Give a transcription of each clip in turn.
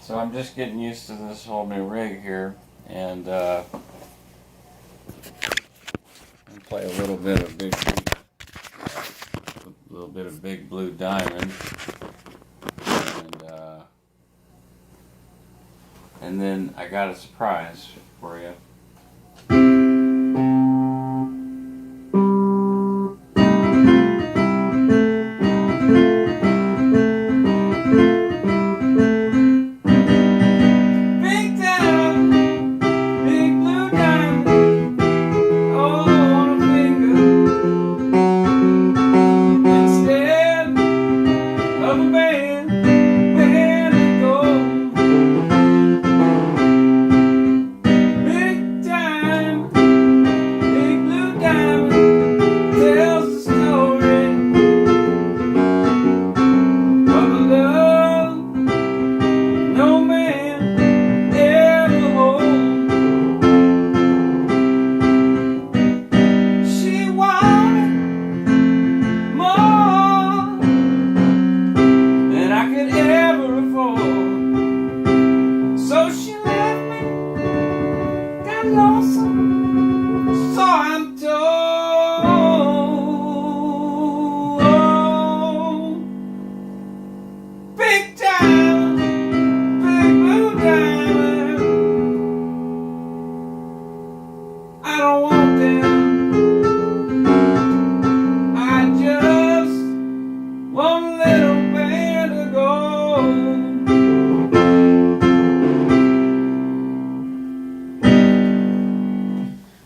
So I'm just getting used to this whole new rig here, and play a little bit of Big Blue Diamond, and then I got a surprise for you.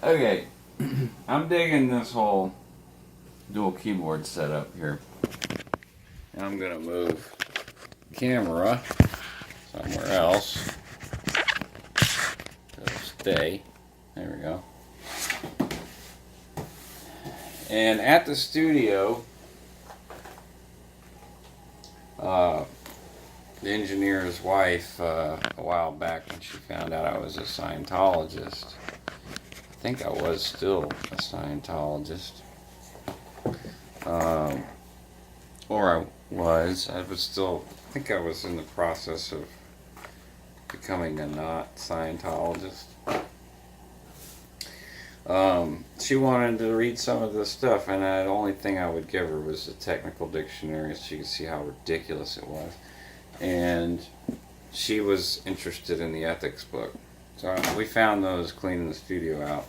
Okay, I'm digging this whole dual keyboard setup here. And I'm going to move the camera somewhere else. It'll stay. There we go. And at the studio, the engineer's wife, a while back when she found out I was a Scientologist, I think I was still a Scientologist, or I think I was in the process of becoming a not Scientologist. She wanted to read some of this stuff, and the only thing I would give her was the technical dictionary so she could see how ridiculous it was. And she was interested in the ethics book. So we found those cleaning the studio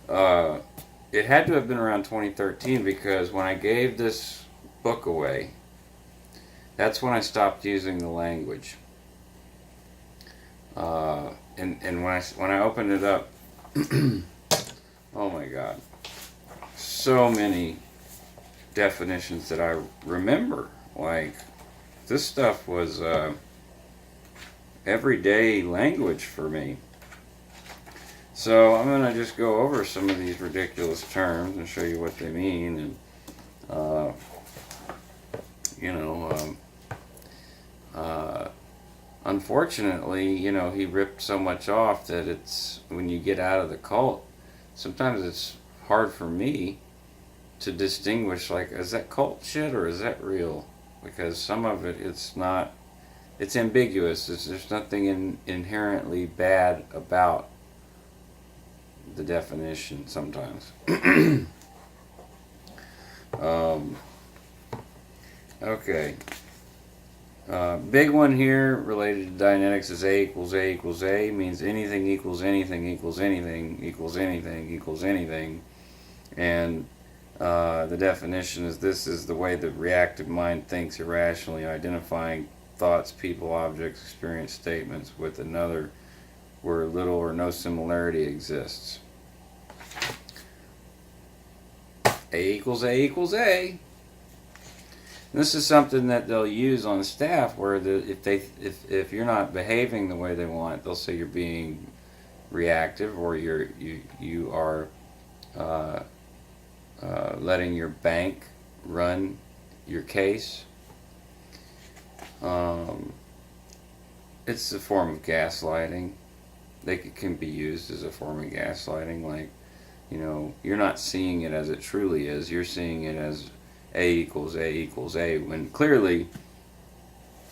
out. It had to have been around 2013 because when I gave this book away, that's when I stopped using the language. And when I opened it up, oh my God, so many definitions that I remember. Like, this stuff was everyday language for me. So I'm going to just go over some of these ridiculous terms and show you what they mean. And, unfortunately, he ripped so much off that it's, when you get out of the cult, sometimes it's hard for me to distinguish, like, is that cult shit or is that real? Because some of it, it's ambiguous. There's nothing inherently bad about the definition sometimes. Okay. Big one here related to Dianetics is A equals A equals A, means anything equals anything equals anything equals anything equals anything. And the definition is, this is the way the reactive mind thinks irrationally, identifying thoughts, people, objects, experience, statements with another where little or no similarity exists. A equals A equals A. And this is something that they'll use on staff, where if you're not behaving the way they want, they'll say you're being reactive, or you are letting your bank run your case. It's a form of gaslighting. It can be used as a form of gaslighting, like, you're not seeing it as it truly is. You're seeing it as A equals A equals A, when clearly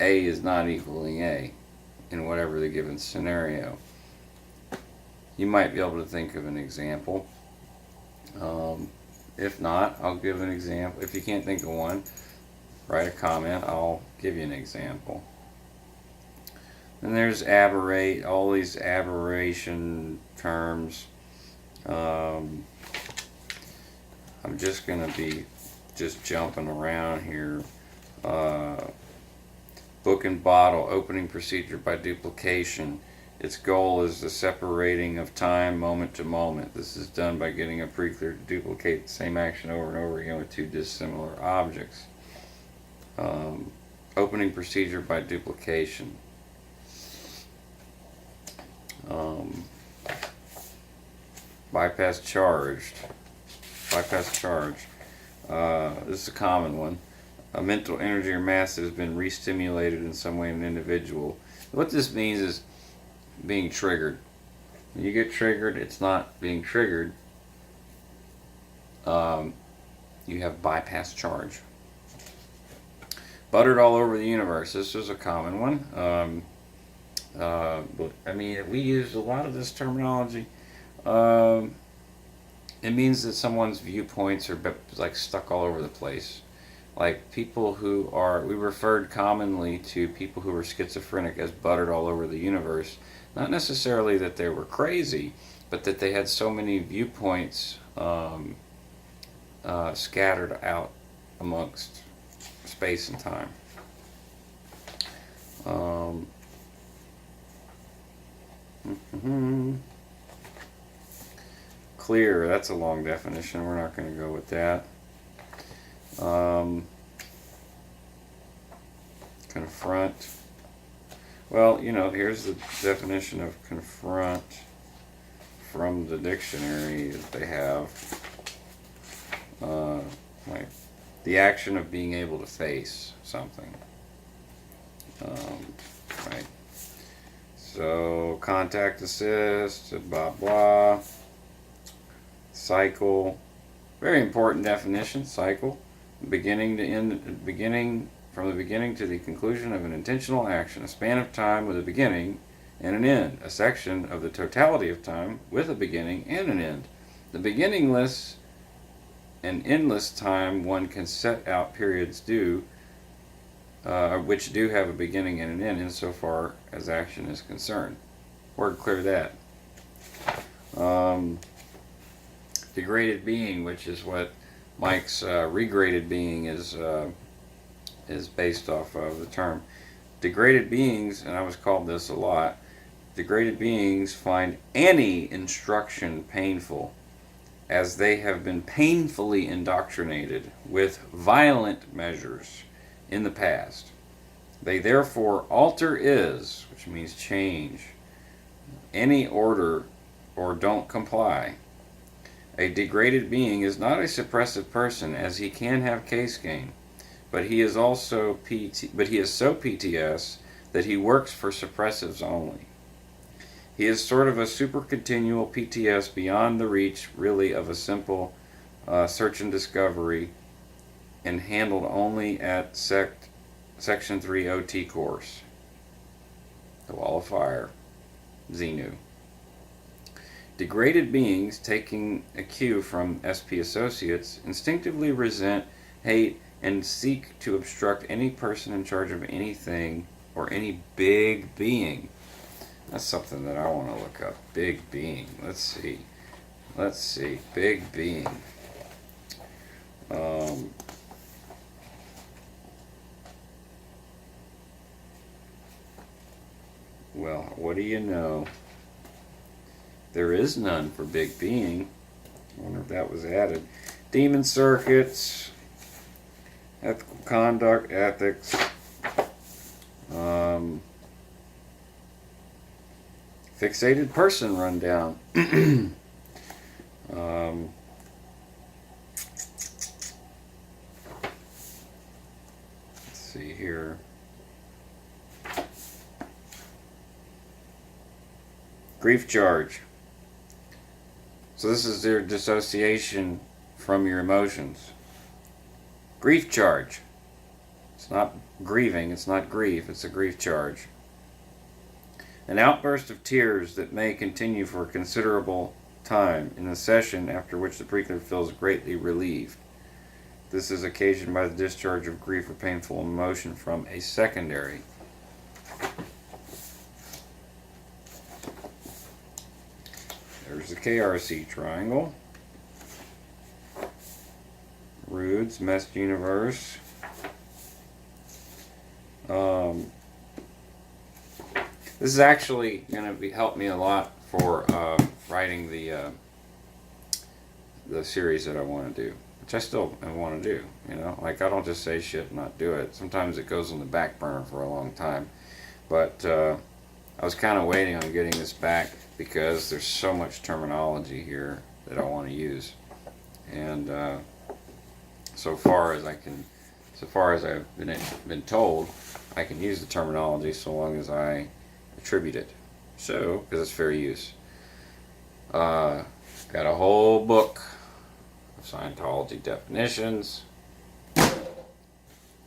A is not equaling A in whatever the given scenario. You might be able to think of an example. If not, I'll give an example. If you can't think of one, write a comment. I'll give you an example. And there's aberrate, all these aberration terms. I'm just going to be jumping around here. Book and bottle, opening procedure by duplication. Its goal is the separating of time moment to moment. This is done by getting a preclear to duplicate the same action over and over again with two dissimilar objects. Opening procedure by duplication. Bypass charged. Bypass charge. This is a common one. A mental energy or mass that has been re-stimulated in some way in an individual. What this means is being triggered. When you get triggered, it's not being triggered. You have bypass charge. Buttered all over the universe. This is a common one. But I mean, we use a lot of this terminology. It means that someone's viewpoints are like stuck all over the place. Like people who are, we referred commonly to people who were schizophrenic as buttered all over the universe. Not necessarily that they were crazy, but that they had so many viewpoints scattered out amongst space and time. Clear, that's a long definition. We're not going to go with that. Confront. Well, you know, here's the definition of confront from the dictionary that they have. Like the action of being able to face something. Right. So contact assist, blah blah. Cycle. Very important definition. Cycle. Beginning to end. From the beginning to the conclusion of an intentional action, a span of time with a beginning and an end, a section of the totality of time with a beginning and an end. The beginningless and endless time one can set out periods which do have a beginning and an end insofar as action is concerned. Word clear that. Degraded being, which is what Mike's regraded being is based off of the term. Degraded beings, and I was called this a lot, degraded beings find any instruction painful, as they have been painfully indoctrinated with violent measures in the past. They therefore alter is, which means change, any order or don't comply. A degraded being is not a suppressive person, as he can have case gain. But he is so PTS that he works for suppressives only. He is sort of a super continual PTS beyond the reach, really, of a simple search and discovery, and handled only at Section 3 OT course. The Wall of Fire, Xenu. Degraded beings, taking a cue from SP associates, instinctively resent, hate, and seek to obstruct any person in charge of anything or any big being. That's something that I want to look up. Big being. Let's see. Big being. Well, what do you know? There is none for big being. I wonder if that was added. Demon circuits. Ethical conduct, ethics, fixated person rundown. Let's see here. Grief charge. So this is their dissociation from your emotions. Grief charge. It's not grieving, it's not grief, it's a grief charge. An outburst of tears that may continue for a considerable time in the session, after which the preacher feels greatly relieved. This is occasioned by the discharge of grief or painful emotion from a secondary. There's the KRC triangle. Roods, Messed Universe. This is actually going to help me a lot for writing the series that I want to do, which I still want to do. You know, like, I don't just say shit and not do it. Sometimes it goes on the back burner for a long time, but I was kind of waiting on getting this back because there's so much terminology here that I want to use, and so far as I've been told, I can use the terminology so long as I attribute it. So, because it's fair use. Got a whole book of Scientology definitions,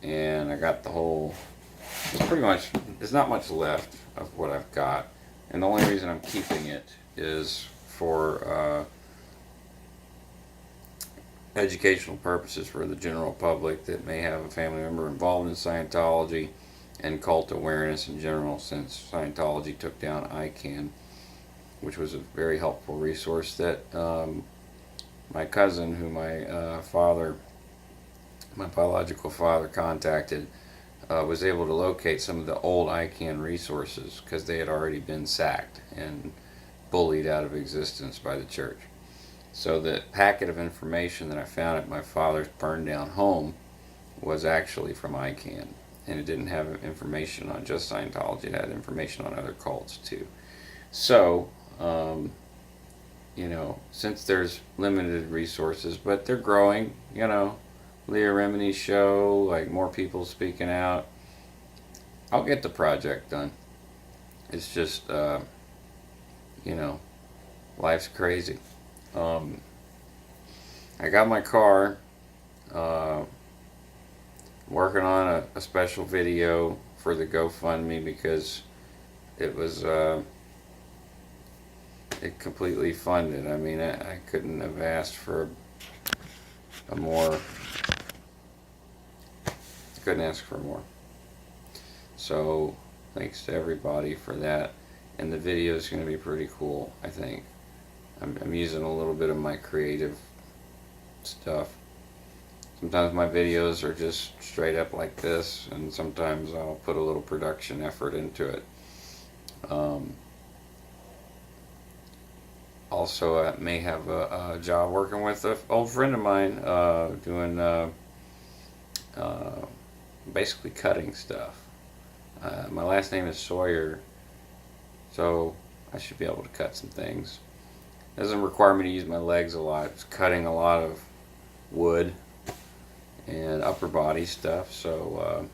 and I got the whole. There's not much left of what I've got, and the only reason I'm keeping it is for educational purposes for the general public that may have a family member involved in Scientology, and cult awareness in general, since Scientology took down ICANN, which was a very helpful resource that my cousin, who my biological father contacted, was able to locate some of the old ICANN resources because they had already been sacked and bullied out of existence by the church. So the packet of information that I found at my father's burned down home was actually from ICANN. And it didn't have information on just Scientology. It had information on other cults too. So, since there's limited resources, but they're growing, Leah Remini's show, like more people speaking out, I'll get the project done. It's just, life's crazy. I got my car, working on a special video for the GoFundMe because it was it completely funded. I mean, I couldn't have asked for a more. Couldn't ask for more. So thanks to everybody for that, and the video is going to be pretty cool. I think I'm using a little bit of my creative stuff. Sometimes my videos are just straight up like this, and sometimes I'll put a little production effort into it. Also, I may have a job working with an old friend of mine, doing basically cutting stuff. My last name is Sawyer, so I should be able to cut some things. It doesn't require me to use my legs a lot. It's cutting a lot of wood and upper body stuff, so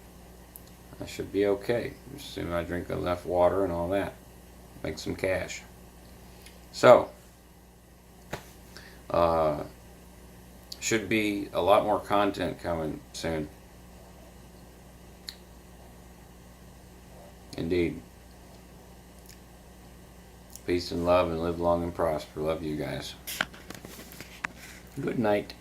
I should be okay. As soon as I drink enough water and all that, make some cash. So, should be a lot more content coming soon. Indeed. Peace and love, and live long and prosper. Love you guys. Good night.